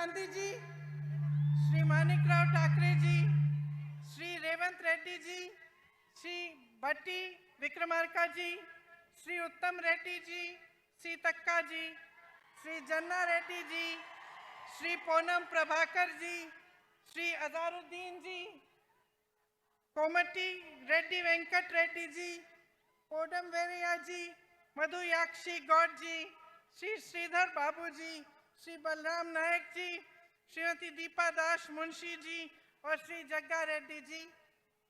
गांधी जी, श्री मानिकराव ठाकरे जी, श्री रेवंत रेड्डी जी, श्री भट्टी विक्रमार्का जी, श्री उत्तम रेड्डी जी, श्री तक्का जी, श्री जन्ना रेड्डी जी, श्री पूनम प्रभाकर जी, श्री अजहरुद्दीन जी, कोमटी रेड्डी वेंकट रेड्डी जी, कोडम वेरिया जी, मधु याक्षी गौड जी, श्री श्रीधर बाबू जी, श्री बलराम नायक जी, श्रीमती दीपा दास मुंशी जी और श्री जग्गा रेड्डी जी।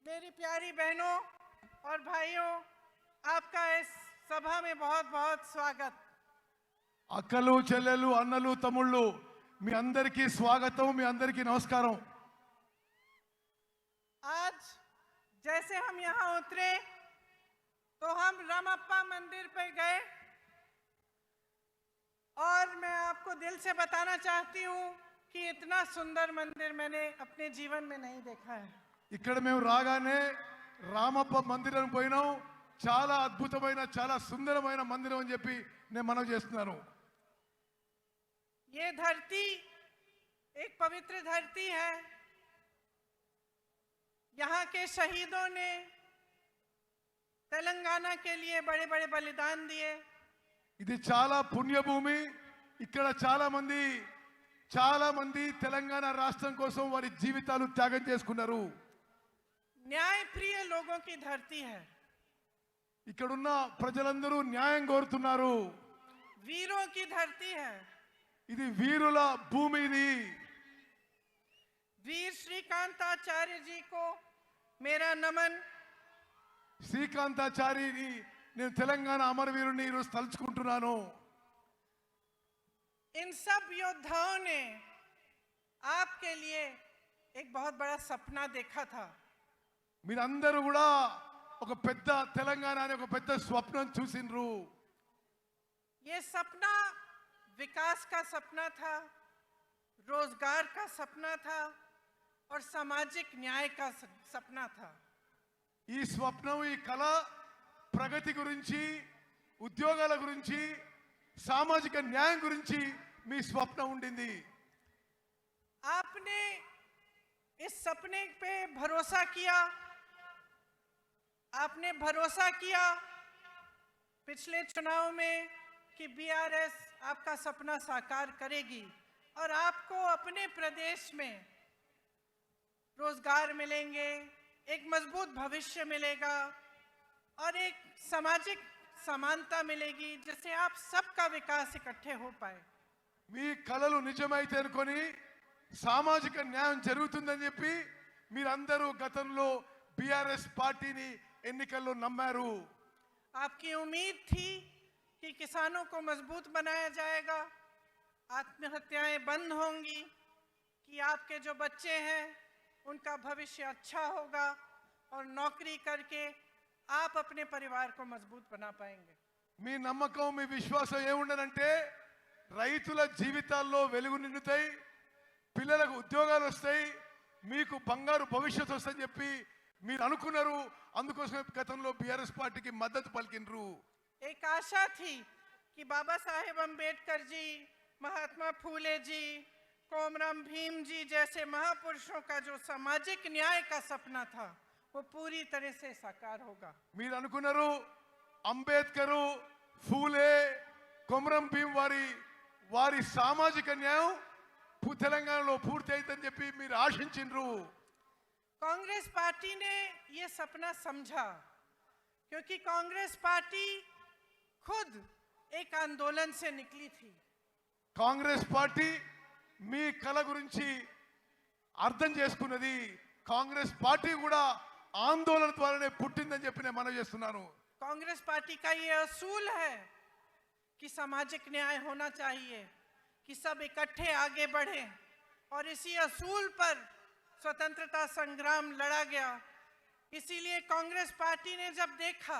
मेरी प्यारी बहनों और भाइयों, आपका इस सभा में बहुत बहुत स्वागत। అక్కలు చెల్లెలు అన్నలు తమ్ముళ్ళు మీ అందరికీ స్వాగతం, మీ అందరికీ నమస్కారం। आज जैसे हम यहाँ उतरे तो हम रामप्पा मंदिर पे गए और मैं आपको दिल से बताना चाहती हूँ कि इतना सुंदर मंदिर मैंने अपने जीवन में नहीं देखा है। ఇక్కడ మేము రాగానే రామప్ప మందిరం పోయినాం। చాలా అద్భుతమైన చాలా సుందరమైన మందిరం అని చెప్పి నేను మనవి చేస్తున్నాను। ये धरती एक पवित्र धरती है। यहाँ के शहीदों ने तेलंगाना के लिए बड़े बड़े बलिदान दिए। ఇది చాలా పుణ్యభూమి। ఇక్కడ చాలా మంది తెలంగాణ రాష్ట్రం కోసం వారి జీవితాలు త్యాగం చేసుకున్నారు। न्याय प्रिय लोगों की धरती है। ఇక్కడున్న ప్రజలందరూ న్యాయం కోరుతున్నారు। वीरों की धरती है। ఇది వీరుల భూమి। ఇది वीर श्रीकांताचार्य जी को मेरा नमन। శ్రీకాంతాచారిని నేను తెలంగాణ అమరవీరుని ఈరోజు తలుచుకుంటున్నాను। इन सब योद्धाओं ने आपके लिए एक बहुत बड़ा सपना देखा था। మీరందరూ కూడా ఒక పెద్ద తెలంగాణ అనే ఒక పెద్ద స్వప్నం చూసిండ్రు। ये सपना विकास का सपना था, रोजगार का सपना था और सामाजिक न्याय का सपना था। ఈ స్వప్నం ఈ కళ ప్రగతి గురించి, ఉద్యోగాల గురించి, సామాజిక న్యాయం గురించి మీ స్వప్నం ఉండింది। आपने इस सपने पे भरोसा किया। आपने भरोसा किया पिछले चुनाव में कि बीआरएस आपका सपना साकार करेगी और आपको अपने प्रदेश में रोजगार मिलेंगे, एक मजबूत भविष्य मिलेगा और एक सामाजिक समानता मिलेगी जिससे आप सबका विकास इकट्ठे हो पाए। మీ కలలు నిజమైతే అనుకొని సామాజిక న్యాయం జరుగుతుందని చెప్పి మీరందరూ గతంలో బీఆర్ఎస్ పార్టీని ఎన్నికల్లో నమ్మారు। आपकी उम्मीद थी कि किसानों को मजबूत बनाया जाएगा, आत्महत्याएं बंद होंगी, कि आपके जो बच्चे हैं उनका भविष्य अच्छा होगा और नौकरी करके आप अपने परिवार को मजबूत बना पाएंगे। మీ నమ్మకం మీ విశ్వాసం ఏముండనంటే రైతుల జీవితాల్లో వెలుగు నిండుతాయి, పిల్లలకు ఉద్యోగాలు వస్తాయి, మీకు బంగారు భవిష్యత్తు వస్తుందని చెప్పి మీరు అనుకున్నారు। అందుకోసమే గతంలో బీఆర్ఎస్ పార్టీకి మద్దతు పలికినరు। एक आशा थी कि बाबा साहेब अम्बेडकर जी, महात्मा फूले जी, कोमराम भीम जी जैसे महापुरुषों का जो सामाजिक न्याय का सपना था वो पूरी तरह से साकार होगा। మీరు అనుకున్నారు అంబేద్కరు, ఫూలే, కొమరం భీం వారి సామాజిక న్యాయం తెలంగాణలో పూర్తి అవుతుందని చెప్పి మీరు ఆశించిండ్రు। कांग्रेस पार्टी ने ये सपना समझा क्योंकि कांग्रेस पार्टी खुद एक आंदोलन से निकली थी। కాంగ్రెస్ పార్టీ మీ కల గురించి అర్థం చేసుకున్నది। కాంగ్రెస్ పార్టీ కూడా ఆందోళన ద్వారానే పుట్టిందని చెప్పి నేను మనవి చేస్తున్నాను। कांग्रेस पार्टी का ये असूल है कि सामाजिक न्याय होना चाहिए, कि सब इकट्ठे आगे बढ़ें और इसी असूल पर स्वतंत्रता संग्राम लड़ा गया। इसीलिए कांग्रेस पार्टी ने जब देखा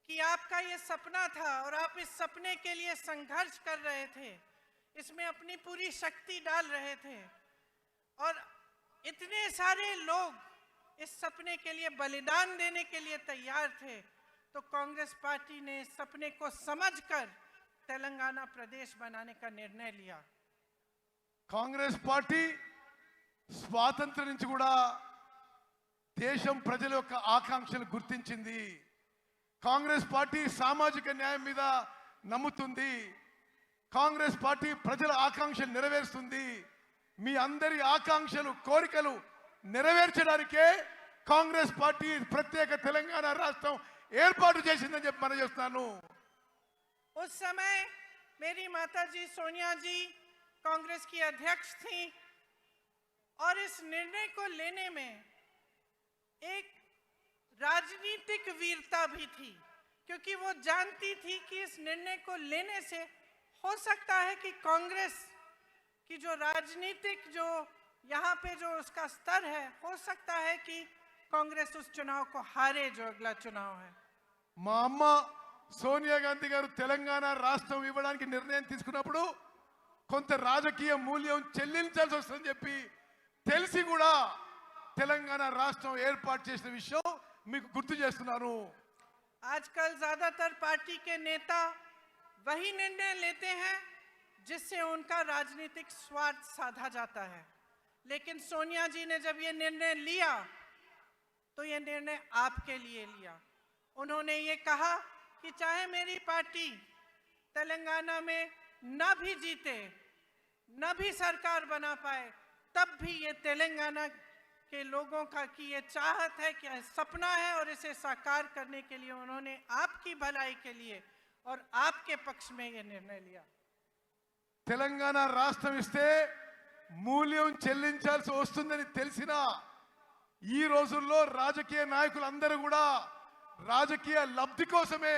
कि आपका ये सपना था और आप इस सपने के लिए संघर्ष कर रहे थे, इसमें अपनी पूरी शक्ति डाल रहे थे और इतने सारे लोग इस सपने के लिए बलिदान देने के लिए तैयार थे, तो कांग्रेस पार्टी ने सपने को समझकर तेलंगाना प्रदेश बनाने का निर्णय लिया। కాంగ్రెస్ పార్టీ స్వాతంత్రం నుంచి కూడా దేశం ప్రజల యొక్క ఆకాంక్షలు గుర్తించింది. కాంగ్రెస్ పార్టీ సామాజిక న్యాయం మీద నమ్ముతుంది. కాంగ్రెస్ పార్టీ ప్రజల ఆకాంక్షలు నెరవేరుస్తుంది. మీ అందరి ఆకాంక్షలు కోరికలు నెరవేర్చడానికే కాంగ్రెస్ పార్టీ ప్రత్యేక తెలంగాణ రాష్ట్రం ఏర్పాటు చేసిందని చెప్పి మనం చేస్తున్నాను. उस समय मेरी माताजी सोनिया जी कांग्रेस की अध्यक्ष थी और इस निर्णय को लेने में एक राजनीतिक वीरता भी थी, क्योंकि वो जानती थी कि इस निर्णय को लेने से हो सकता है कि कांग्रेस की जो राजनीतिक जो यहाँ पे जो उसका स्तर है, हो सकता है कि कांग्रेस उस चुनाव को हारे जो अगला चुनाव है. మా అమ్మ సోనియా గాంధీ గారు తెలంగాణ రాష్ట్రం ఇవ్వడానికి నిర్ణయం తీసుకున్నప్పుడు కొంత రాజకీయ మూల్యం చెల్లించాల్సి వస్తుందని చెప్పి తెలిసి కూడా తెలంగాణ రాష్ట్రం ఏర్పాటు చేసిన విషయం మీకు గుర్తు చేస్తున్నాను. आजकल ज्यादातर पार्टी के नेता वही निर्णय लेते हैं जिससे उनका राजनीतिक स्वार्थ साधा जाता है, लेकिन सोनिया जी ने जब ये निर्णय लिया तो ये निर्णय आपके लिए लिया. उन्होंने ये कहा कि चाहे मेरी पार्टी तेलंगाना में न भी जीते, न भी सरकार बना पाए, तब भी ये तेलंगाना के लोगों का की ये चाहत है, कि सपना है, और इसे साकार करने के लिए उन्होंने आपकी भलाई के लिए और आपके पक्ष में ये निर्णय लिया. తెలంగాణ రాష్ట్రం ఇస్తే మూల్యం చెల్లించాల్సి వస్తుందని తెలిసినా ఈ రోజుల్లో రాజకీయ నాయకులందరూ కూడా రాజకీయ లబ్ధి కోసమే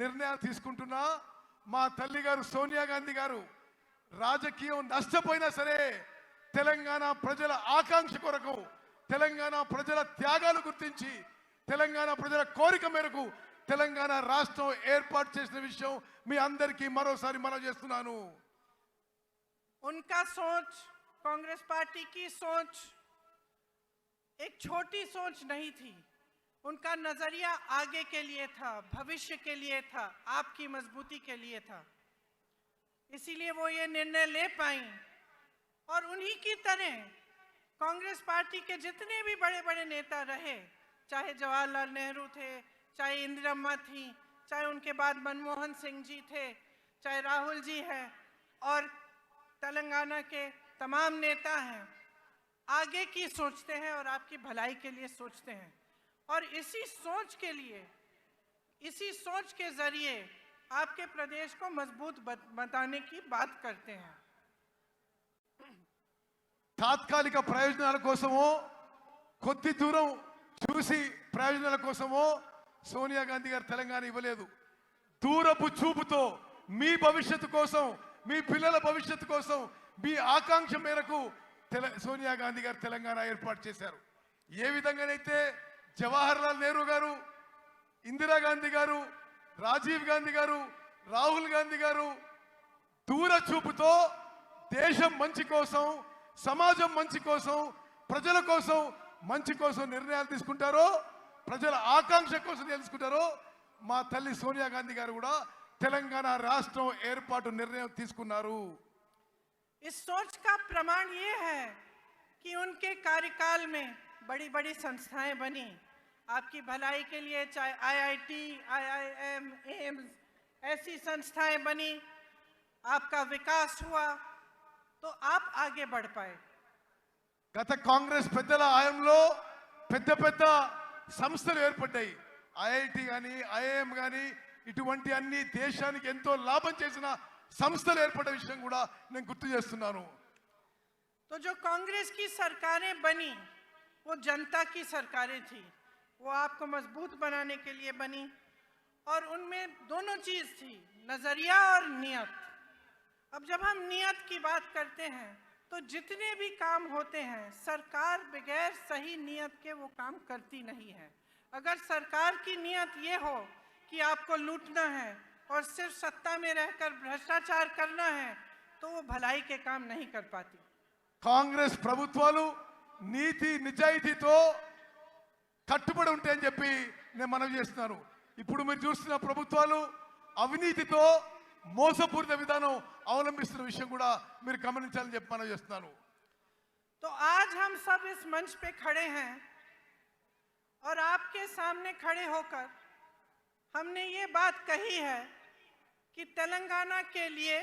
నిర్ణయాలు తీసుకుంటున్నా. మా తల్లి గారు సోనియా గాంధీ గారు రాజకీయం నష్టపోయినా సరే తెలంగాణ ప్రజల ఆకాంక్ష కొరకు, తెలంగాణ ప్రజల త్యాగాలు గుర్తించి, తెలంగాణ ప్రజల కోరిక మేరకు తెలంగాణ రాష్ట్రం ఏర్పాటు చేసిన విషయం మీ అందరికీ మరోసారి మనవి చేస్తున్నాను. उनका सोच, कांग्रेस पार्टी की सोच एक छोटी सोच नहीं थी. उनका नजरिया आगे के लिए था, भविष्य के लिए था, आपकी मजबूती के लिए था. इसीलिए वो ये निर्णय ले पाई. और उन्हीं की तरह कांग्रेस पार्टी के जितने भी बड़े बड़े नेता रहे, चाहे जवाहरलाल नेहरू थे, चाहे इंदिरम्मा थी, चाहे उनके बाद मनमोहन सिंह जी थे, चाहे राहुल जी हैं, और तेलंगाना के तमाम नेता हैं, आगे की सोचते हैं और आपकी भलाई के लिए सोचते हैं. और इसी सोच के लिए, इसी सोच के जरिए आपके प्रदेश को मजबूत बताने की बात करते हैं. తాత్కాలిక ప్రయోజనాల కోసమో కొద్ది దూరం చూసి ప్రయోజనాల కోసమో సోనియా గాంధీ గారు తెలంగాణ ఇవ్వలేదు. దూరపు చూపుతో మీ భవిష్యత్తు కోసం, మీ పిల్లల భవిష్యత్తు కోసం, మీ ఆకాంక్ష మేరకు సోనియా గాంధీ గారు తెలంగాణ ఏర్పాటు చేశారు. ఏ విధంగానైతే జవహర్లాల్ నెహ్రూ గారు, ఇందిరాగాంధీ గారు, రాజీవ్ గాంధీ గారు, రాహుల్ గాంధీ గారు దూర చూపుతో దేశం మంచి కోసం, సమాజం మంచి కోసం, ప్రజల కోసం మంచి కోసం నిర్ణయాలు తీసుకుంటారో, ప్రజల ఆకాంక్ష కోసం తెలుసుకుంటారో, మా తల్లి సోనియా గాంధీ గారు కూడా తెలంగాణ రాష్ట్రం ఏర్పాటు నిర్ణయం తీసుకున్నారు. इस सोच का प्रमाण ये है कि उनके कार्यकाल में बड़ी बड़ी संस्थाएं बनी आपकी भलाई के लिए, चाहे आईआईटी, आईआईएम, एम्स, ऐसी संस्थाएं बनी, आपका विकास हुआ, तो आप आगे बढ़ पाए. గత కాంగ్రెస్ పెద్దల హయాంలో పెద్ద పెద్ద సంస్థలు ఏర్పడ్డాయి. ఐఐటి కానీ, ఐఐఎం కానీ, ఇటువంటి అన్ని దేశానికి ఎంతో లాభం చేసిన సంస్థలు ఏర్పడ్డ విషయం కూడా నేను గుర్తు చేస్తున్నాను. तो जो कांग्रेस की सरकारें बनी वो जनता की सरकारें थी, वो आपको मजबूत बनाने के लिए बनी, और उनमें दोनों चीज थी, नजरिया और नियत. अब जब हम नियत की बात करते हैं तो जितने भी काम होते हैं सरकार बगैर सही नियत के वो काम करती नहीं है. अगर सरकार की नियत ये हो कि आपको लूटना है और सिर्फ सत्ता में रहकर भ्रष्टाचार करना है, तो वो भलाई के काम नहीं कर पाती. కాంగ్రెస్ ప్రభుత్వాలు నీతి నిజాయితీతో కట్టుబడి ఉంటాయని చెప్పి నేను మనవి చేస్తున్నాను. ఇప్పుడు మీరు చూస్తున్న ప్రభుత్వాలు అవినీతితో, మోసపూరిత విధానం అవలంబిస్తున్న విషయం కూడా మీరు గమనించాలని చెప్పి మనం చేస్తున్నాను. तो आज हम सब इस मंच पे खड़े हैं और आपके सामने खड़े होकर हमने ये बात कही है कि तेलंगाना के लिए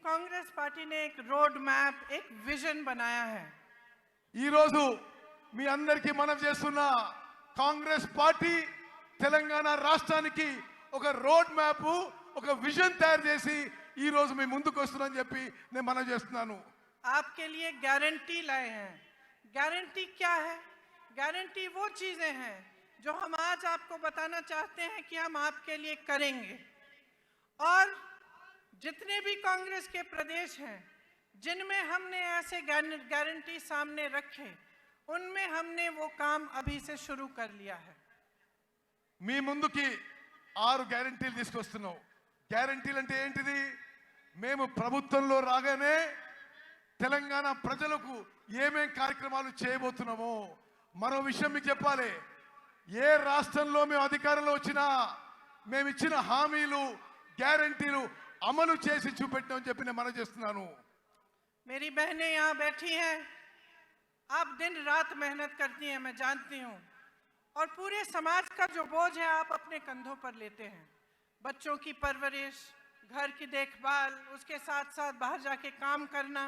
कांग्रेस पार्टी ने एक रोड मैप, एक विजन बनाया है. ఈ రోజు మీ అందరికీ మనం చేస్తున్న కాంగ్రెస్ పార్టీ తెలంగాణ రాష్ట్రానికి ఒక రోడ్ మ్యాప్, ఒక విజన్ తయారు చేసి ఈ రోజు మీ ముందుకు వస్తున్నానని చెప్పి నేను మనం చేస్తున్నాను. आपके लिए गारंटी लाए हैं. गारंटी क्या है? गारंटी वो चीजें हैं जो हम आज आपको बताना चाहते हैं कि हम आपके लिए करेंगे. और जितने भी कांग्रेस के प्रदेश हैं जिनमें हमने ऐसे गारंटी सामने रखे, उनमें हमने वो काम अभी से शुरू कर लिया है. మీ ముందుకి 6 గ్యారెంటీలు తీసుకొస్తున్నాం. గ్యారెంటీలు అంటే ఏంటిది? మేము ప్రభుత్వంలో రాగానే తెలంగాణ ప్రజలకు ఏమేం కార్యక్రమాలు చేయబోతున్నామో. మరో విషయం మీకు చెప్పాలి, ఏ రాష్ట్రంలో మేము అధికారంలో వచ్చినా మేము ఇచ్చిన హామీలు, గ్యారెంటీలు అమలు చేసి చూపెట్టామని చెప్పి నేను మనం చేస్తున్నాను. मेरी बहनें यहाँ बैठी हैं, आप दिन रात मेहनत करती हैं, मैं जानती हूँ, और पूरे समाज का जो बोझ है आप अपने कंधों पर लेते हैं. बच्चों की परवरिश, घर की देखभाल, उसके साथ साथ बाहर जाके काम करना,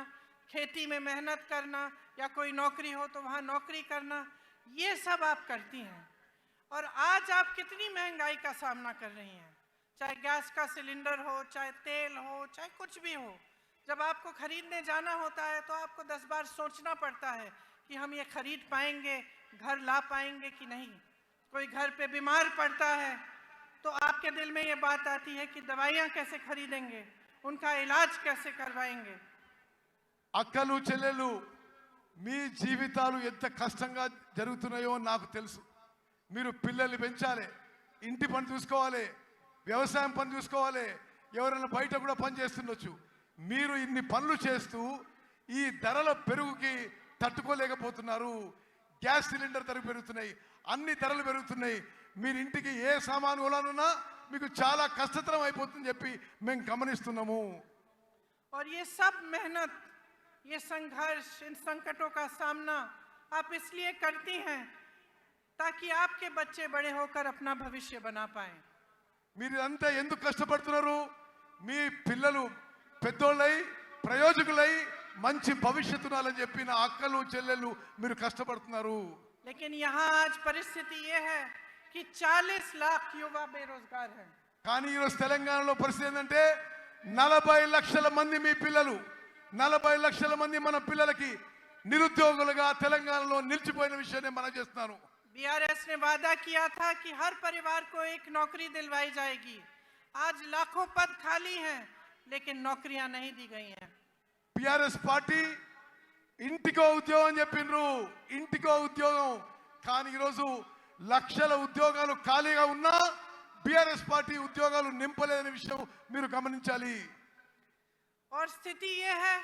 खेती में मेहनत करना, या कोई नौकरी हो तो वहाँ नौकरी करना, ये सब आप करती हैं. और आज आप कितनी महंगाई का सामना कर रही हैं, चाहे गैस का सिलेंडर हो, चाहे तेल हो, चाहे कुछ भी हो. जब आपको खरीदने जाना होता है तो आपको 10 बार सोचना पड़ता है कि हम ये खरीद पाएंगे, घर ला पाएंगे कि नहीं. कोई घर पे बीमार पड़ता है तो आपके दिल में ये बात आती है कि दवाइयाँ कैसे खरीदेंगे, उनका इलाज कैसे करवाएंगे. అక్కలు చెల్లెలు, మీ జీవితాలు ఎంత కష్టంగా జరుగుతున్నాయో నాకు తెలుసు. మీరు పిల్లల్ని పెంచాలి, ఇంటి పని చూసుకోవాలి, వ్యవసాయం పని చూసుకోవాలి, ఎవరైనా బయట కూడా పని చేస్తుండొచ్చు. మీరు ఇన్ని పనులు చేస్తూ ఈ ధరల పెరుగుకి తట్టుకోలేకపోతున్నారు. గ్యాస్ సిలిండర్ ధరలు పెరుగుతున్నాయి, అన్ని ధరలు పెరుగుతున్నాయి. మీరు ఇంటికి ఏ సామాను కొనాలన్నా మీకు చాలా కష్టతరం అయిపోతుందని చెప్పి మేము గమనిస్తున్నాము. और ये सब मेहनत, ये संघर्ष, इन संकटों का सामना आप इसलिए करती हैं ताकि आपके बच्चे बड़े होकर अपना भविष्य बना पाएं. మీరు అంతా ఎందుకు కష్టపడుతున్నారు? మీ పిల్లలు పెద్దోళ్ళై ప్రయోజకులై మంచి భవిష్యత్తు ఉండాలని చెప్పి నా అక్కలు చెల్లెళ్ళు మీరు కష్టపడుతున్నారు. लेकिन यहाँ आज परिस्थिति ये है कि 40 लाख युवा बेरोजगार हैं. కానీ ఈరోజు తెలంగాణలో పరిస్థితి ఏంటంటే 40 లక్షల మంది మీ పిల్లలు, 40 లక్షల మంది మన పిల్లలకి నిరుద్యోగులుగా తెలంగాణలో నిలిచిపోయిన విషయాన్ని మనం చేస్తున్నాను. बीआरएस ने वादा किया था कि हर परिवार को एक नौकरी दिलवाई जाएगी. आज लाखों पद खाली हैं लेकिन नौकरियां नहीं दी गई हैं. టిఆర్ఎస్ పార్టీ ఇంటికో ఉద్యోగం చెప్పిండ్రు, ఇంటికో ఉద్యోగం. కానీ ఈరోజు లక్షల ఉద్యోగాలు ఖాళీగా ఉన్నా బీఆర్ఎస్ పార్టీ ఉద్యోగాలు నింపలేదనే విషయం మీరు గమనించాలి. और स्थिति ये है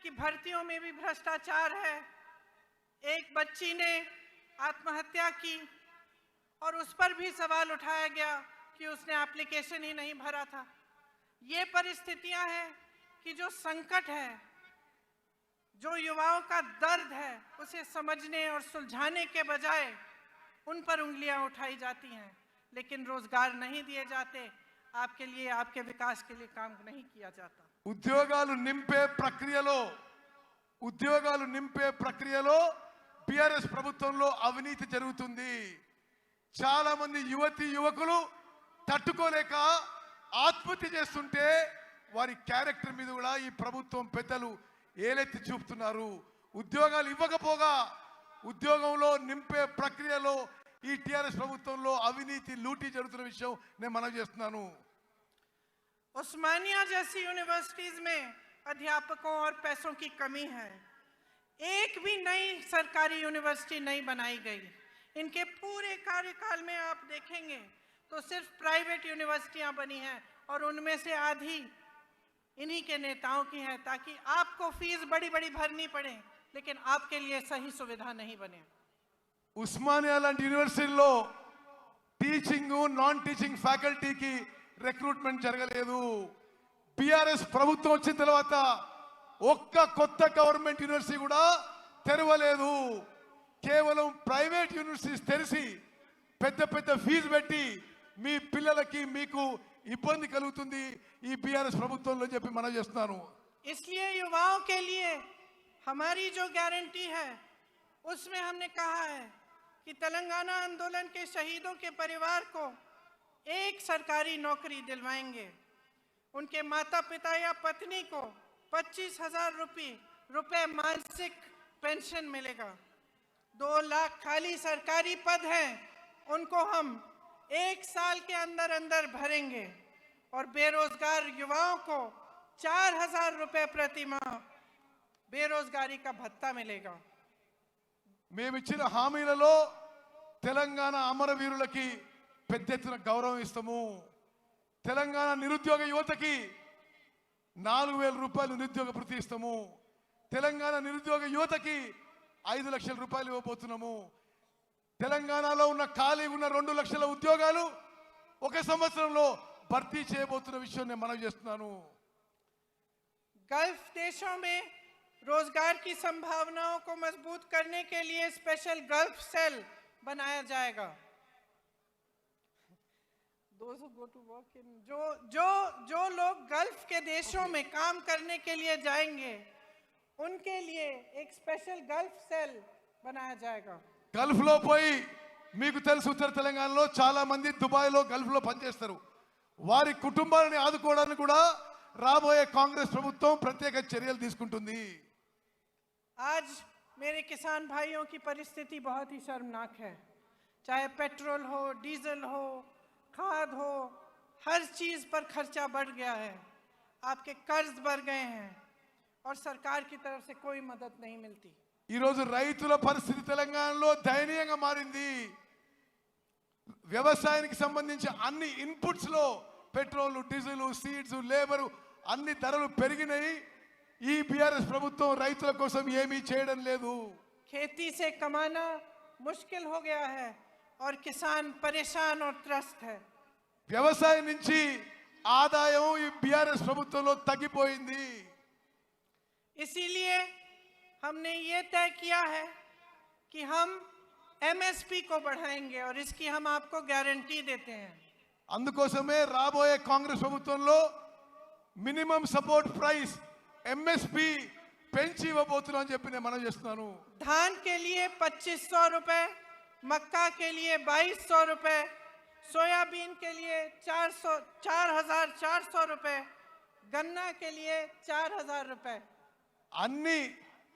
कि भर्तियों में भी भ्रष्टाचार है. एक बच्ची ने आत्महत्या की और उस पर भी सवाल उठाया गया कि उसने एप्लीकेशन ही नहीं भरा था. ये परिस्थितियां हैं कि जो संकट है, जो युवाओं का दर्द है, उसे समझने और सुलझाने के बजाय उन पर उंगलियां उठाई जाती हैं, लेकिन रोजगार नहीं दिए जाते. आपके लिए, आपके विकास के लिए काम नहीं किया जाता. ఉద్యోగాలు నింపే ప్రక్రియలో బీఆర్ఎస్ ప్రభుత్వంలో అవినీతి జరుగుతుంది. చాలా మంది యువకులు తట్టుకోలేక ఆత్మహత్య చేస్తుంటే వారి క్యారెక్టర్ మీద కూడా ఈ ప్రభుత్వం పెద్దలు ఏలెత్తి చూపుతున్నారు. ఉద్యోగాలు ఇవ్వకపోగా ఉద్యోగంలో నింపే ప్రక్రియలో ఈ టిఆర్ఎస్ ప్రభుత్వంలో అవినీతి లూటీ జరుగుతున్న విషయం నేను మనవి చేస్తున్నాను. उस्मानिया जैसी यूनिवर्सिटीज में अध्यापकों और पैसों की कमी है. एक भी नई सरकारी यूनिवर्सिटी नहीं बनाई गई. इनके पूरे कार्यकाल में आप देखेंगे तो सिर्फ प्राइवेट यूनिवर्सिटियां बनी हैं और उनमें से आधी इन्हीं के नेताओं की है, ताकि आपको फीस बड़ी बड़ी भरनी पड़े लेकिन आपके लिए सही सुविधा नहीं बने. ఉస్మానియా లాంటి యూనివర్సిటీలో టీచింగ్, నాన్ టీచింగ్ ఫ్యాకల్టీకి రిక్రూట్మెంట్ జరగలేదు. బీఆర్ఎస్ ప్రభుత్వం వచ్చిన తర్వాత ఒక్క కొత్త గవర్నమెంట్ యూనివర్సిటీ కూడా తెరవలేదు. కేవలం ప్రైవేట్ యూనివర్సిటీస్ తెరిచి పెద్ద పెద్ద ఫీజు పెట్టి మీ పిల్లలకి మీకు ఇబ్బంది కలుగుతుంది ఈ బీఆర్ఎస్ ప్రభుత్వంలో చెప్పి మనం చేస్తున్నాను. इसलिए युवाओं के लिए हमारी जो गारंटी है उसमें हमने कहा है कि तेलंगाना आंदोलन के शहीदों के परिवार को एक सरकारी नौकरी दिलवाएंगे। उनके माता पिता या पत्नी को 25,000 रुपए मासिक पेंशन मिलेगा। 2 लाख खाली सरकारी पद हैं, उनको हम 1 साल के अंदर अंदर भरेंगे और बेरोजगार युवाओं को 4,000 रुपए प्रति माह बेरोजगारी का भत्ता मिलेगा। మేమిచ్చిన హామీలలో తెలంగాణ అమరవీరులకి పెద్ద ఎత్తున గౌరవం ఇస్తాము. తెలంగాణ నిరుద్యోగ యువతకి 4,000 రూపాయలు నిరుద్యోగ భృతి ఇస్తాము. తెలంగాణ నిరుద్యోగ యువతకి 5 లక్షల రూపాయలు ఇవ్వబోతున్నాము. తెలంగాణలో ఉన్న ఖాళీగా ఉన్న 2 లక్షల ఉద్యోగాలు 1 సంవత్సరంలో భర్తీ చేయబోతున్న విషయం నేను మనవి చేస్తున్నాను. गल्फ देशों में रोजगार की संभावनाओं को मजबूत करने के लिए स्पेशल गल्फ सेल बनाया जाएगा। Those who go to work in जो लोग गल्फ के देशों में काम करने के लिए जाएंगे उनके लिए एक स्पेशल गल्फ सेल बनाया जाएगा। గల్ఫ్ లో పోయి మీకు తెలుసు ఉత్తర తెలంగాణలో చాలా మంది దుబాయ్ లో గల్ఫ్ లో పనిచేస్తారు. వారి కుటుంబాలను ఆదుకోవడానికి కూడా రాబోయే కాంగ్రెస్ ప్రభుత్వం ప్రత్యేక చర్యలు తీసుకుంటుంది. आज मेरे किसान भाइयों की परिस्थिति बहुत ही शर्मनाक है। चाहे पेट्रोल हो, डीजल हो, खाद हो, हर चीज पर खर्चा बढ़ गया है। आपके कर्ज बढ़ गए हैं और सरकार की तरफ से कोई मदद नहीं मिलती। ఈ రోజు రైతుల పరిస్థితి తెలంగాణలో దయనీయంగా మారింది. వ్యవసాయానికి సంబంధించి అన్ని ఇన్పుట్స్ లో పెట్రోల్, డీజిల్, సీడ్స్, లేబర్ అన్ని ధరలు పెరిగినాయి. ఈ బీఆర్ఎస్ ప్రభుత్వం రైతుల కోసం ఏమీ చేయడం లేదు. खेती से कमाना मुश्किल हो गया है और किसान परेशान और त्रस्त है। వ్యవసాయం నుంచి ఆదాయం ఈ బీఆర్ఎస్ ప్రభుత్వంలో తగ్గిపోయింది. इसीलिए हमने ये तय किया है कि हम एमएसपी को बढ़ाएंगे और इसकी हम आपको गारंटी देते हैं। అందుకోసమే రాబోయే కాంగ్రెస్ ప్రభుత్వంలో మినిమం సపోర్ట్ ప్రైస్ ఎంఎస్పి పెంచి ఇవ్వబోతున్నాం అని చెప్పి నేను మనం చేస్తున్నాను. धान के लिए 2,500 रुपए, मक्का के लिए 2,200 रुपए, सोयाबीन के लिए 4,400 रुपए, गन्ना के लिए 4,000 रुपए। అన్ని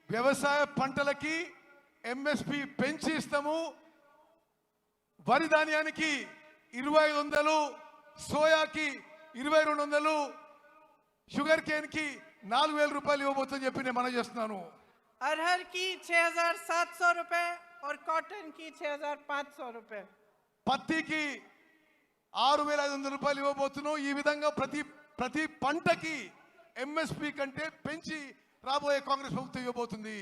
వ్యవసాయ పంటలకి ఎంఎస్పి పెంచి ఇస్తాము. వరి ధాన్యానికి 2,500, సోయాకి 2,200, షుగర్ కేన్ కి 4,000 రూపాయలు ఇవ్వబోతుందని చెప్పి నేను మనం చేస్తున్నాను. अरहर की 6,700 रुपए और कॉटन की 6,500 रुपए। పత్తికి 6,500 రూపాయలు ఇవ్వబోతున్నాం. ఈ విధంగా ప్రతి పంటకి ఎంఎస్పి కంటే పెంచి రాబోయే కాంగ్రెస్ ప్రభుత్వం ఇవ్వబోతుంది.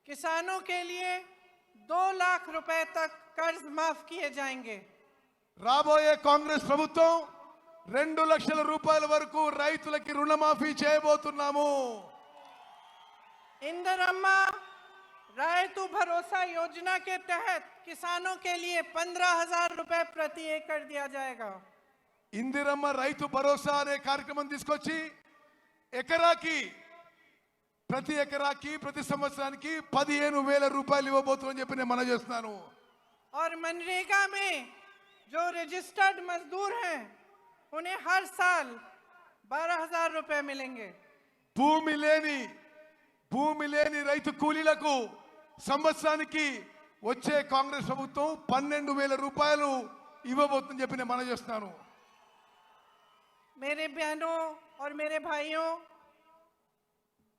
किसानों के लिए 2 लाख रुपए तक कर्ज माफ किए जाएंगे। రాబోయే కాంగ్రెస్ ప్రభుత్వం 2 లక్షల రూపాయల వరకు రైతులకి రుణమాఫీ చేయబోతున్నాము. इंदिरम्मा रायतु भरोसा योजना के तहत किसानों के लिए 15,000 रुपए प्रति एकड़ दिया जाएगा। ఇందిరమ్మ రైతు భరోసా అనే కార్యక్రమం తీసుకొచ్చి ప్రతి ఎకరాకి ప్రతి సంవత్సరానికి 15,000 రూపాయలు ఇవ్వబోతున్నామని చెప్పి నేను మనం చేస్తున్నాను. और मनरेगा में जो रजिस्टर्ड मजदूर हैं उन्हें हर साल 12,000 रुपए मिलेंगे। భూమి లేని రైతు కూలీలకు సంవత్సరానికి వచ్చే కాంగ్రెస్ ప్రభుత్వం 12,000 రూపాయలు ఇవ్వబోతుందని చెప్పి నేను మనం చేస్తున్నాను. मेरे बहनों और मेरे भाइयों,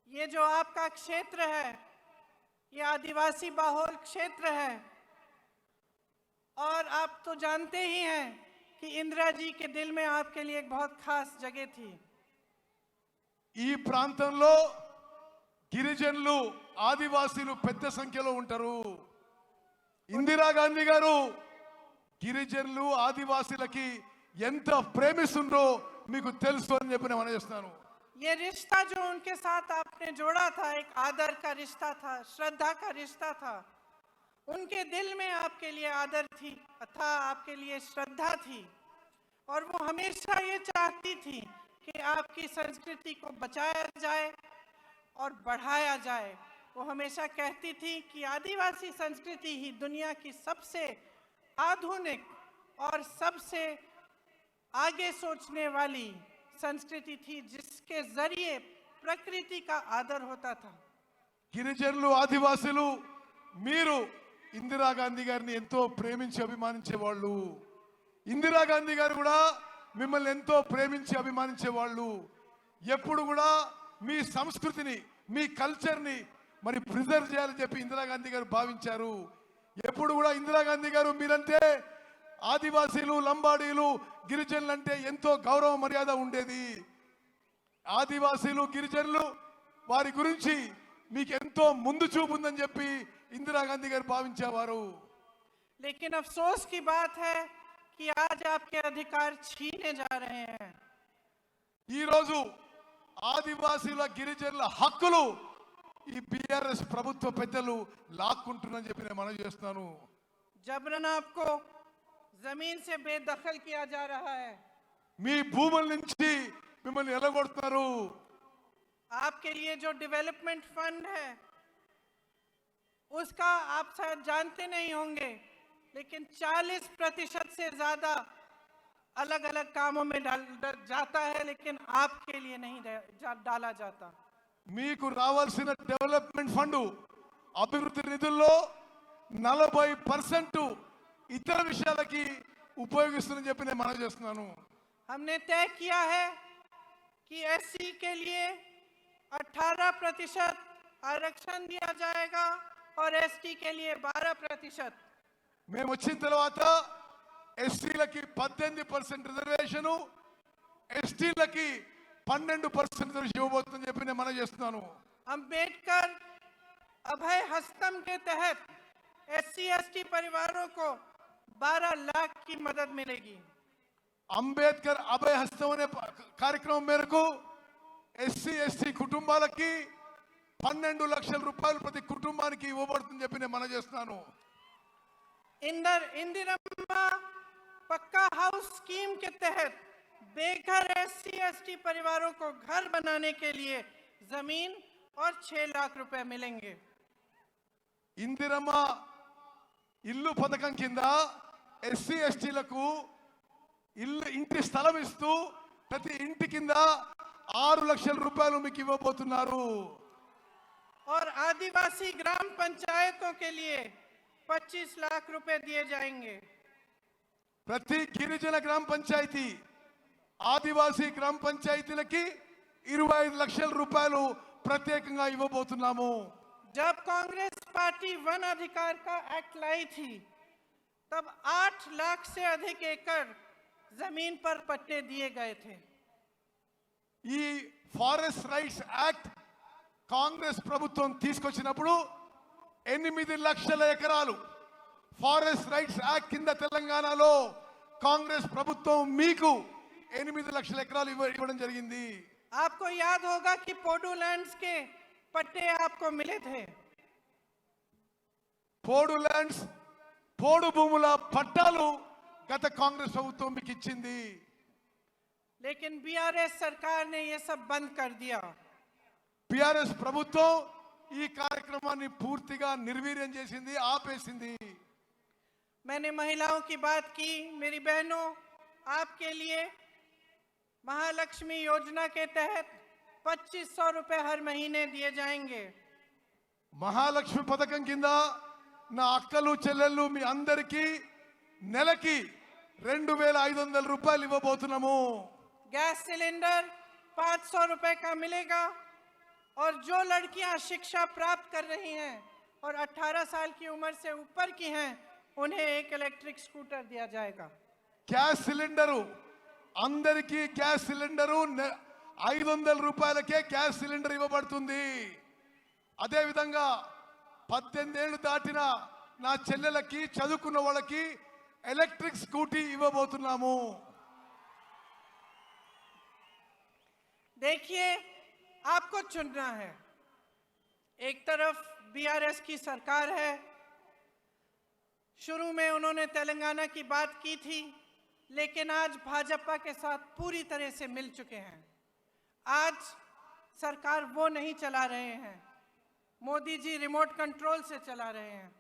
ये जो आपका क्षेत्र है ये आदिवासी बहुल क्षेत्र है और आप तो जानते ही हैं कि इंदिरा जी के दिल में आपके लिए एक बहुत खास जगह थी। ఈ ప్రాంతంలో గిరిజనులు, ఆదివాసీలు పెద్ద సంఖ్యలో ఉంటారు. ఇందిరాగాంధీ గారు గిరిజనులు, ఆదివాసీలకి ఎంత ప్రేమిస్తుందో మీకు తెలుసు అని చెప్పి నేను మనం చేస్తున్నాను. ये रिश्ता जो उनके साथ आपने जोड़ा था, एक आदर का रिश्ता था, श्रद्धा का रिश्ता था। उनके दिल में आपके लिए आदर था, आपके लिए श्रद्धा थी, और वो हमेशा ये चाहती थी कि आपकी संस्कृति को बचाया जाए और बढ़ाया जाए। वो हमेशा कहती थी कि आदिवासी संस्कृति ही दुनिया की सबसे आधुनिक और सबसे आगे सोचने वाली संस्कृति थी, जिसके जरिए प्रकृति का आदर होता था। గిరిజనులు ఆదివాసులు మీరు ఇందిరాగాంధీ గారిని ఎంతో ప్రేమించి అభిమానించేవాళ్ళు. ఇందిరాగాంధీ గారు కూడా మిమ్మల్ని ఎంతో ప్రేమించి అభిమానించేవాళ్ళు. ఎప్పుడు కూడా మీ సంస్కృతిని, మీ కల్చర్ని మరి ప్రిజర్వ్ చేయాలని చెప్పి ఇందిరాగాంధీ గారు భావించారు. ఎప్పుడు కూడా ఇందిరాగాంధీ గారు మీరంటే ఆదివాసీలు, లంబాడీలు, గిరిజనులు అంటే ఎంతో గౌరవ మర్యాద ఉండేది. ఆదివాసీలు, గిరిజనులు వారి గురించి మీకు ఎంతో ముందు చూపు ఉందని చెప్పి ఇందిరాగాంధీ గారు భావించేవారు. लेकिन अफसोस की बात है कि आज आपके अधिकार छीने जा रहे हैं। ఈ రోజు ఆదివాసీల, గిరిజనుల హక్కులు ఈ బీఆర్ఎస్ ప్రభుత్వ పెద్దలు లాక్కుంటున్నారని చెప్పి నేను మనవి చేస్తున్నాను. जबरन आपको जमीन से बेदखल किया जा रहा है। మీ భూముల నుంచి మిమ్మల్ని ఎలగొడుతున్నారు. आपके लिए जो डेवलपमेंट फंड है उसका आप शायद जानते नहीं होंगे, लेकिन 40% से ज्यादा अलग अलग कामों में जाता है, लेकिन आपके लिए नहीं डाला जाता। మీకు రావాల్సిన డెవలప్మెంట్ ఫండ్, అభివృద్ధి నిధుల్లో 40% ఇతర విషయాలకి ఉపయోగిస్తుందని చెప్పి నేను మనవి చేస్తున్నాను. हमने तय किया है कि एससी के लिए 18% आरक्षण दिया जाएगा और एसटी के लिए 12%। మేము వచ్చిన తర్వాత ఎస్సీలకి 18% రిజర్వేషను, ఎస్టీలకి 12% ఇవ్వబోతుందని చెప్పి నేను మనవి చేస్తున్నాను. अंबेडकर अभय हस्तम के तहत एससी एसटी परिवारों को 12 लाख की मदद मिलेगी। అంబేద్కర్ అభయ హస్తం అనే కార్యక్రమం మేరకు ఎస్సీ ఎస్టీ కుటుంబాలకి 12 లక్షల రూపాయలు ప్రతి కుటుంబానికి ఇవ్వబడుతుందని చెప్పి నేను మనవి చేస్తున్నాను. इंदिरम्मा पक्का हाउस स्कीम के तहत बेघर एससी एसटी परिवारों को घर बनाने के लिए जमीन और 6 लाख रुपए मिलेंगे। ఇందిరమ్మ ఇల్లు పథకం కింద ఎస్సీ ఎస్టీలకు ఇంటి స్థలం ఇస్తూ ప్రతి ఇంటి కింద 6 లక్షల రూపాయలు మీకు ఇవ్వబోతున్నారు. और आदिवासी ग्राम पंचायतों के लिए 25 लाख रुपए दिए जाएंगे। ప్రతి గిరిజన గ్రామ పంచాయతీ, ఆదివాసీ గ్రామ పంచాయతీలకి 25 లక్షల రూపాయలు ప్రత్యేకంగా ఇవ్వబోతున్నాము. जब कांग्रेस पार्टी वन अधिकार का एक्ट लाई थी, तब 8 लाख से अधिक एकड़ जमीन पर पट्टे दिए गए थे। ఈ ఫారెస్ట్ రైట్స్ యాక్ట్ కాంగ్రెస్ ప్రభుత్వం తీసుకొచ్చినప్పుడు 8 లక్షల ఎకరాలు ఫారెస్ట్ రైట్స్ యాక్ట్ కింద తెలంగాణలో కాంగ్రెస్ ప్రభుత్వం మీకు 8 లక్షల ఎకరాలు ఇవ్వడం జరిగింది. आपको याद होगा कि पोडू लैंड्स के पट्टे आपको मिले थे। పోడు ల్యాండ్స్, పోడు భూముల పట్టాలు గత కాంగ్రెస్ ప్రభుత్వం మీకు ఇచ్చింది. लेकिन बीआरएस सरकार ने ये सब बंद कर दिया। బీఆర్ఎస్ ప్రభుత్వం ఈ కార్యక్రమాన్ని పూర్తిగా నిర్వీర్యం చేసింది, ఆపేసింది. मैंने महिलाओं की बात की। मेरी बहनों, आपके लिए महालक्ष्मी योजना के तहत 2500 रुपए हर महीने दिए जाएंगे। మహాలక్ష్మి పథకం కింద నా అక్కలు, చెల్లెళ్ళు మీ అందరికీ నెలకి 2500 రూపాయలు ఇవ్వబోతున్నాము. गैस सिलेंडर 500 रुपए का मिलेगा, और जो लड़कियां शिक्षा प्राप्त कर रही हैं और 18 साल की उम्र से ऊपर की हैं, उन्हें एक इलेक्ट्रिक स्कूटर दिया जाएगा। గ్యాస్ సిలిండరు, అందరికీ గ్యాస్ సిలిండరు 500 రూపాయలకే గ్యాస్ సిలిండర్ ఇవ్వబడుతుంది. అదేవిధంగా 18 ఏళ్ళు దాటిన నా చెల్లెలకి, చదువుకున్న వాళ్ళకి ఎలక్ట్రిక్ స్కూటీ ఇవ్వబోతున్నాము. देखिए, आपको चुनना है। एक तरफ बीआरएस की सरकार है। शुरू में उन्होंने तेलंगाना की बात की थी, लेकिन आज भाजपा के साथ पूरी तरह से मिल चुके हैं। आज सरकार वो नहीं चला रहे हैं, मोदी जी रिमोट कंट्रोल से चला रहे हैं।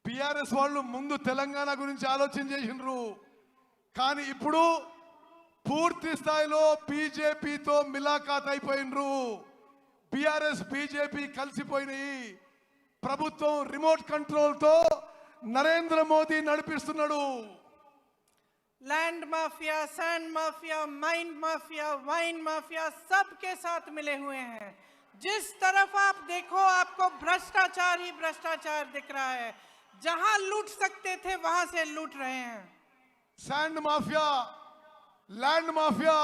టిఆర్ఎస్ వాళ్ళు ముందు తెలంగాణ గురించి ఆలోచన చేసినారు, కానీ ఇప్పుడు పూర్తి స్థాయిలో బీజేపీతో మిలాఖాత్ అయిపోయినరు. BRS BJP కలిసిపోయినాయి. ప్రభుత్వం రిమోట్ కంట్రోల్ తో నరేంద్ర మోదీ నడిపిస్తున్నాడు. Land mafia, sand mafia, mind mafia, wine mafia सबके साथ मिले हुए हैं। जिस तरफ आप देखो आपको भ्रष्टाचार ही भ्रष्टाचार दिख रहा है। जहां लूट सकते थे वहां से लूट रहे हैं। Sand mafia, land mafia,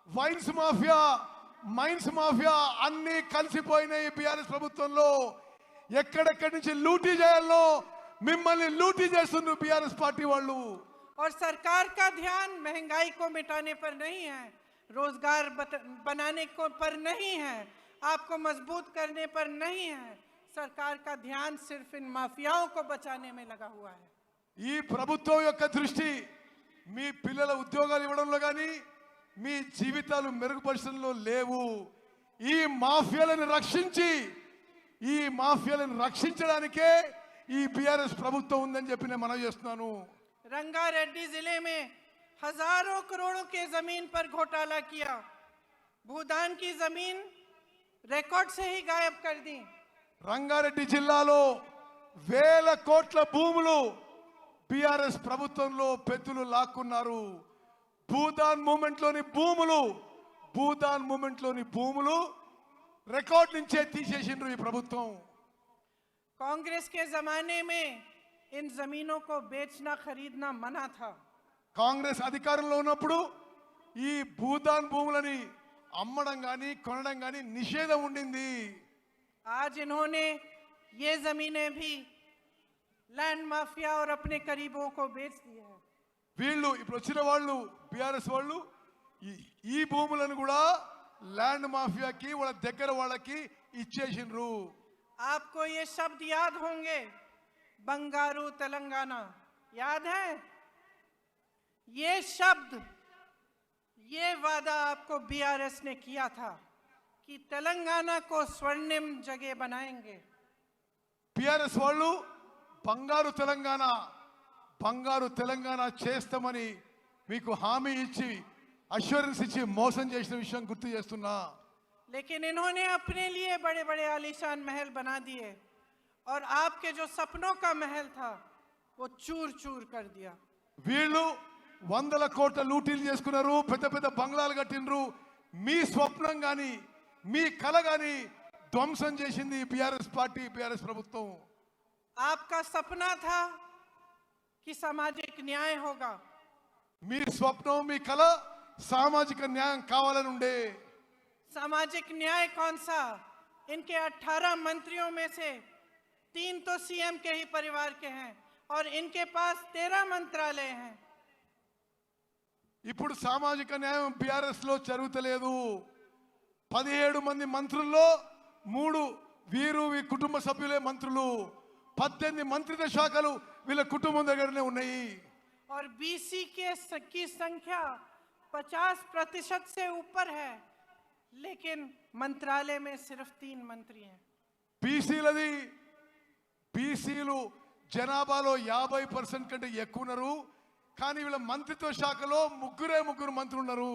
wines mafia, mines mafia అన్ని కలిసిపోయినాయి బీఆర్ఎస్ ప్రభుత్వంలో. ఎక్కడెక్కడి నుంచి లూటీ చేయాలో మిమ్మల్ని లూటీ చేస్తున్నారు బీఆర్ఎస్ పార్టీ వాళ్ళు. और सरकार का ध्यान महंगाई को मिटाने पर नहीं है, रोजगार बनाने को पर नहीं है, आपको मजबूत करने पर नहीं है। सरकार का ध्यान सिर्फ इन माफियाओं को बचाने में लगा हुआ है। ఈ ప్రభుత్వం యొక్క దృష్టి మీ పిల్లల ఉద్యోగాలు ఇవ్వడంలో కానీ మీ జీవితాలు మెరుగుపరచడంలో లేవు. ఈ మాఫియాలను రక్షించడానికే ఈ బీఆర్ఎస్ ప్రభుత్వం ఉందని చెప్పి నేను మనవి చేస్తున్నాను. रंगारेड्डी जिले में हजारों करोड़ों के जमीन पर घोटाला किया। भूदान की जमीन रिकॉर्ड से ही गायब कर दी। రంగారెడ్డి జిల్లాలో వేల కోట్ల భూములు బీఆర్ఎస్ ప్రభుత్వంలో పెద్దలు లాక్కున్నారు. భూదాన్ మూమెంట్ లోని భూములు రికార్డ్ నుంచే తీసేసిండ్రు ఈ ప్రభుత్వం. कांग्रेस के जमाने में इन जमीनों को बेचना खरीदना मना था। కాంగ్రెస్ అధికారంలో ఉన్నప్పుడు ఈ భూదాన్ భూములని అమ్మడం గాని కొనడం గాని నిషేధం ఉండింది. आज इन्होंने ये जमीनें भी लैंड माफिया और अपने करीबों को बेच दिया है। వీళ్ళు ఇప్పుడు వచ్చిన వాళ్ళు బీఆర్ఎస్ వాళ్ళు ఈ భూములను కూడా ల్యాండ్ మాఫియాకి వాళ్ళ దగ్గర వాళ్ళకి ఇచ్చేసిండ్రు. आपको ये शब्द याद होंगे, बंगारू तेलंगाना याद है? ये शब्द, ये वादा आपको बीआरएस ने किया था कि तेलंगाना को स्वर्णिम जगह बनाएंगे। బీఆర్ఎస్ వాళ్ళు బంగారు తెలంగాణ చేస్తామని మీకు హామీ ఇచ్చి అష్యూరెన్స్ ఇచ్చి మోసం చేసిన విషయం గుర్తు చేస్తున్నా. लेकिन इन्होंने अपने लिए बड़े बड़े आलीशान महल बना दिए और आपके जो सपनों का महल था वो चूर चूर कर दिया। వీళ్ళు 100 కోట్ల లూటీలు చేసుకున్నారు, పెద్ద పెద్ద బంగ్లాలు కట్టినరు. మీ స్వప్నం గాని మీ కల గాని ధ్వంసం చేసింది బీఆర్ఎస్ పార్టీ, బీఆర్ఎస్ ప్రభుత్వం. आपका सपना था कि सामाजिक न्याय होगा। మీ స్వప్నం మీ కల సామాజిక న్యాయం కావాలని ఉండే. सामाजिक न्याय कौन सा? इनके 18 मंत्रियों में से 3 तो सीएम के ही परिवार के हैं और इनके पास 13 मंत्रालय हैं। ఇప్పుడు సామాజిక న్యాయం బీఆర్ఎస్ లో జరుగుతలేదు. 17 మంది మంత్రుల్లో 3 వీరు కుటుంబ సభ్యులే మంత్రులు. 18 మంత్రిత్వ శాఖలు వీళ్ళ కుటుంబం దగ్గరనే ఉన్నాయి. और बीसी की संख्या 50% से ऊपर है, लेकिन मंत्रालय में सिर्फ 3 मंत्री हैं। బీసీలు జనాభాలో 50% కంటే ఎక్కువ ఉన్నారు, కానీ వీళ్ళ మంత్రిత్వ శాఖలో ముగ్గురు మంత్రులు ఉన్నారు.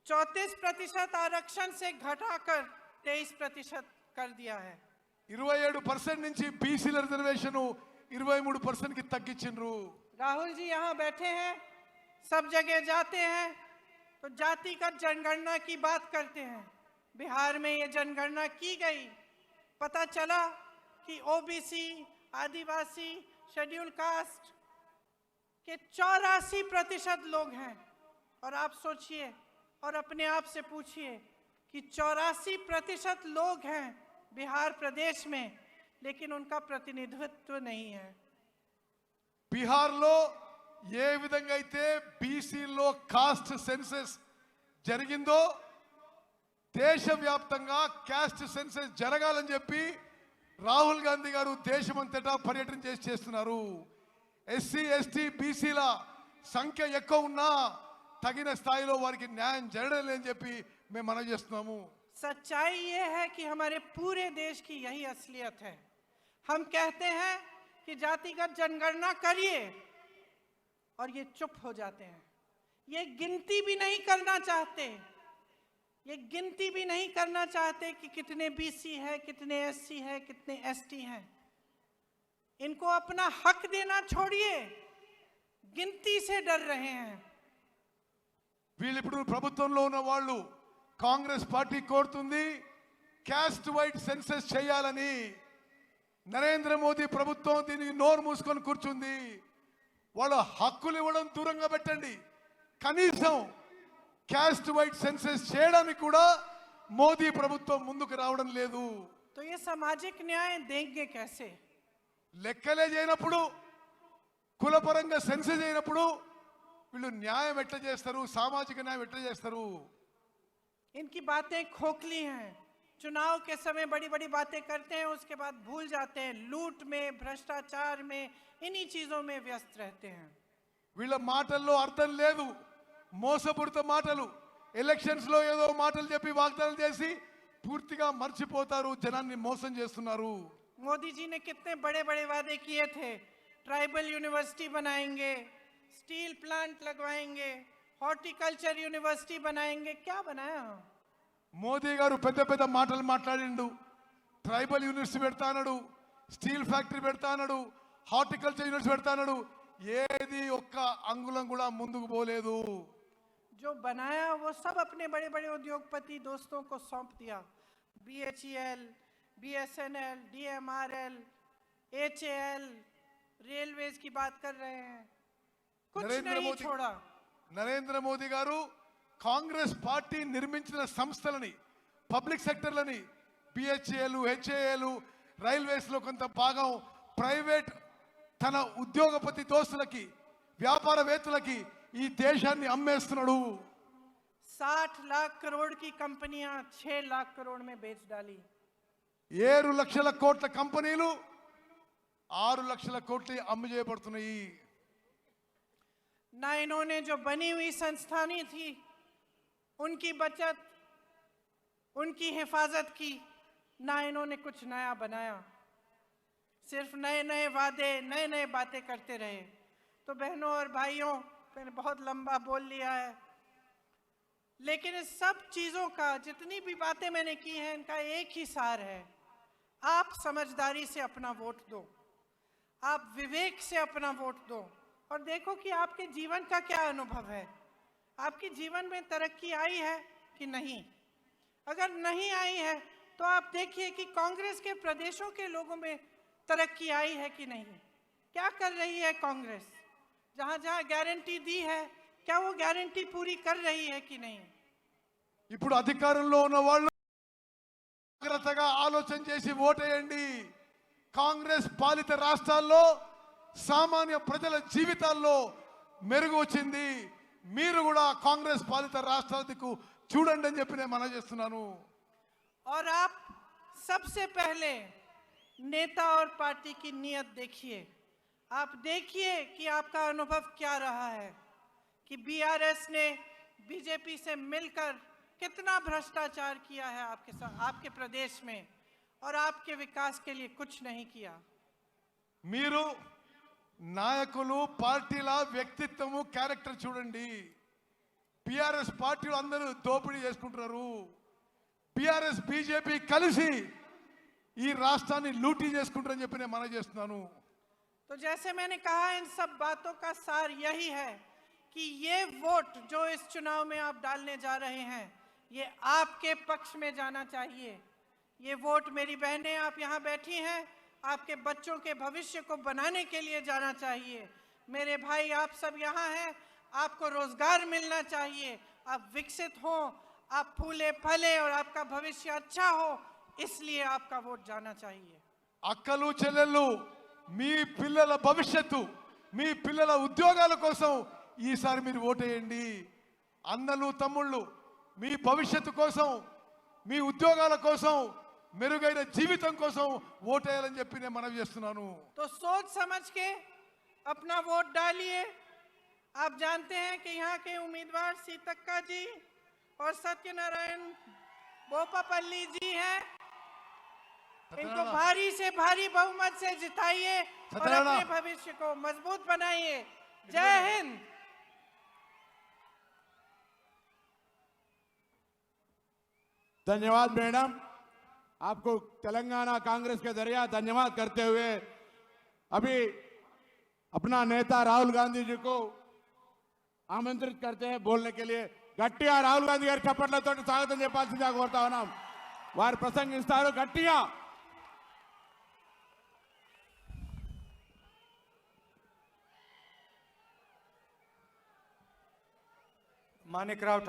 34% आरक्षण से घटाकर 23% कर दिया है। 27% నుంచి బీసీల రిజర్వేషన్ 23% కి తగ్గించిండ్రు. राहुल जी यहाँ बैठे हैं, सब जगह जाते हैं तो जातिगत जनगणना की बात करते हैं। बिहार में ये जनगणना की गई, पता चला कि ओबीसी, आदिवासी, शेड्यूल कास्ट के 84% लोग हैं। और आप सोचिए और अपने आप से पूछिए कि 84% लोग हैं बिहार प्रदेश में, लेकिन उनका प्रतिनिधित्व नहीं है। బీహార్లో ఏ విధంగా అయితే బీసీలో కాస్ట్ సెన్సస్ జరిగిందో దేశవ్యాప్తంగా క్యాస్ట్ సెన్సస్ జరగాలని చెప్పి రాహుల్ గాంధీ గారు దేశమంతటా పర్యటన చేస్తున్నారు. ఎస్సీ ఎస్టీ బీసీల సంఖ్య ఎక్కువ ఉన్నా తగిన స్థాయిలో వారికి న్యాయం జరగడం లేదని చెప్పి మేము మనవి చేస్తున్నాము. सच्चाई ये है कि हमारे पूरे देश की यही असलियत है. हम कहते हैं कि जातिगत जनगणना करिए और ये चुप हो जाते हैं. ये गिनती भी नहीं करना चाहते. ये गिनती भी नहीं करना चाहते कि कितने बीसी है, कितने एससी है, कितने एसटी हैं. इनको अपना हक देना छोड़िए, गिनती से डर रहे हैं. వీళ్ళు ఇప్పుడు ప్రభుత్వంలో ఉన్న వాళ్ళు కాంగ్రెస్ పార్టీ కోరుతుంది క్యాస్ట్ వైడ్ సెన్సస్ చేయాలని. నరేంద్ర మోదీ ప్రభుత్వం దీనికి నోరు మూసుకొని కూర్చుంది. వాళ్ళ హక్కులు ఇవ్వడం దూరంగా పెట్టండి, కనీసం క్యాస్ట్ వైడ్ సెన్సస్ చేయడానికి కూడా మోదీ ప్రభుత్వం ముందుకు రావడం లేదు. तो ये सामाजिक न्याय देंगे कैसे? లెక్కలే చేయనప్పుడు, కులపరంగా సెన్సస్ అయినప్పుడు వీళ్ళు న్యాయం ఎట్లా చేస్తారు, సామాజిక న్యాయం ఎట్లా చేస్తారు? इनकी बातें खोखली हैं. चुनाव के समय बड़ी बड़ी बातें करते हैं, उसके बाद भूल जाते हैं. लूट में, भ्रष्टाचार में, इन्हीं चीजों में व्यस्त रहते हैं. వీళ్ళ మాటల్లో అర్థం లేదు, మోసపూరిత మాటలు. ఎలక్షన్స్ లో ఏదో మాటలు చెప్పి వాగ్దానాలు చేసి పూర్తిగా మర్చిపోతారు, జనాన్ని మోసం చేస్తున్నారు. मोदी जी ने कितने बड़े बड़े वादे किए थे. ट्राइबल यूनिवर्सिटी बनाएंगे, स्टील प्लांट लगवाएंगे, हॉर्टिकल्चर यूनिवर्सिटी बनाएंगे. क्या बनाया? మోదీ గారు పెద్ద పెద్ద మాటలు మాట్లాడిండు. ట్రైబల్ యూనివర్సిటీ పెడతా అన్నాడు, స్టీల్ ఫ్యాక్టరీ పెడతా అన్నాడు, హార్టికల్చర్ యూనివర్సిటీ పెడతా అన్నాడు. ఏది ఒక్క అంగుళం కూడా ముందుకు పోలేదు. जो बनाया वो सब अपने बड़े बड़े उद्योगपति दोस्तों को सौंप दिया. BHEL, BSNL, DMRL, HAL, railways की बात कर रहे हैं. कुछ नहीं छोड़ा. నరేంద్ర మోదీ గారు కాంగ్రెస్ పార్టీ నిర్మించిన సంస్థలని, పబ్లిక్ సెక్టర్లని, BHEL, HAL, రైల్వేస్ లో కొంత భాగం ప్రైవేట్ తన ఉద్యోగపతి దోస్తులకి, వ్యాపారవేత్తలకి ఈ దేశాన్ని అమ్మేస్తున్నాడు. 60 लाख करोड़ की कंपनियां 6 लाख करोड़ में बेच डाली. 7 లక్షల కోట్ల కంపెనీలు 6 లక్షల కోట్లు అమ్ము చేయబడుతున్నాయి. ना इन्होंने जो बनी हुई संस्थानें थी उनकी बचत, उनकी हिफाजत की, ना इन्होंने कुछ नया बनाया. सिर्फ नए नए वादे, नए नए बातें करते रहे. तो बहनों और भाइयों, मैंने बहुत लंबा बोल लिया है, लेकिन इस सब चीज़ों का, जितनी भी बातें मैंने की हैं, इनका एक ही सार है. आप समझदारी से अपना वोट दो, आप विवेक से अपना वोट दो और देखो कि आपके जीवन का क्या अनुभव है. आपके जीवन में तरक्की आई है कि नहीं? अगर नहीं आई है तो आप देखिए कि कांग्रेस के प्रदेशों के लोगों में तरक्की आई है कि नहीं. क्या कर रही है कांग्रेस? जहां जहां गारंटी दी है, क्या वो गारंटी पूरी कर रही है कि नहीं? ఇప్పుడు అధికారంలో ఉన్న వాళ్ళు జాగ్రత్తగా ఆలోచన చేసి ఓటేయండి. కాంగ్రెస్ పాలిత రాష్ట్రాల్లో సామాన్య ప్రజల జీవితాల్లో మెరుగు వచ్చింది. మీరు కూడా కాంగ్రెస్ పాలిత రాష్ట్రాలకు చూడండి అని చెప్పి నేను మనవి చేస్తున్నాను. और आप सबसे पहले नेता और पार्टी की नीयत देखिए. आप देखिए कि आपका अनुभव क्या रहा है कि BRS ने बीजेपी से मिलकर कितना भ्रष्टाचार किया है आपके साथ, आपके प्रदेश में, और आपके विकास के लिए कुछ नहीं किया. మీరు నాయకులు, పార్టీల వ్యక్తిత్వము, క్యారెక్టర్ చూడండి. పిఆర్ఎస్ పార్టీలు అందరూ దోపిడీ చేసుకుంటున్నారు. పిఆర్ఎస్ బీజేపీ కలిసి ఈ రాష్ట్రాన్ని లూటీ చేసుకుంటారని చెప్పి నేను మనవి చేస్తున్నాను. तो जैसे मैंने कहा, इन सब बातों का सार यही है कि ये वोट जो इस चुनाव में आप डालने जा रहे हैं, ये आपके पक्ष में जाना चाहिए. ये वोट, मेरी बहनें आप यहाँ बैठी हैं, आपके बच्चों के भविष्य को बनाने के लिए जाना चाहिए. मेरे भाई आप सब यहाँ हैं, आपको रोजगार मिलना चाहिए, आप विकसित हो, आप फूले फले और आपका भविष्य अच्छा हो, इसलिए आपका वोट जाना चाहिए. అక్కలు చెల్లెళ్ళు, మీ పిల్లల భవిష్యత్తు, మీ పిల్లల ఉద్యోగాల కోసం ఈసారి మీరు ఓటేయండి. అన్నలు తమ్ముళ్ళు, మీ భవిష్యత్తు కోసం మీ ఉద్యోగాల కోసం మెరుగైన జీవితం కోసం ఓటేయాలని చెప్పి నేను మనవి చేస్తున్నాను. तो सोच समझ के अपना वोट डालिए। आप जानते हैं कि यहाँ के उम्मीदवार सीतक्का जी और सत्यनारायण बोपापल्ली जी हैं। इनको भारी से भारी बहुमत से जिताइए और सत्यनारायण। अपने भविष्य को मजबूत बनाइए। जय हिंद। धन्यवाद मैडम, आपको तेलंगाना कांग्रेस के जरिए धन्यवाद करते हुए अभी अपना नेता राहुल गांधी जी को आमंत्रित करते हैं बोलने के लिए। గట్టిగా రాహుల్ గాంధీ గారి చప్పట్లతో స్వాగతం చెప్పాల్సిందిగా కోరుతా ఉన్నాం. వారు ప్రసంగిస్తారు. గట్టిగా मानिकराव